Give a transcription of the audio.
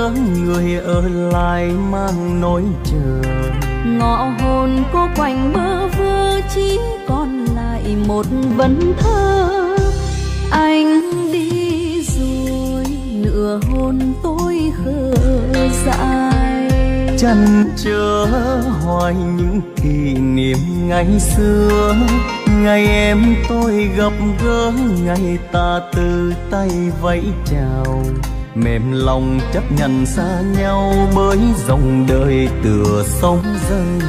nhớ người ở lại mang nỗi chờ. Ngọ hồn cô quạnh bơ vơ, chỉ còn lại một vần thơ. Anh đi rồi nửa hôn tôi khờ dại, chăn trở hoài những kỷ niệm ngày xưa. Ngày em tôi gặp gỡ, ngày ta từ tay vẫy chào. Mềm lòng chấp nhận xa nhau bởi dòng đời tựa sóng dâng.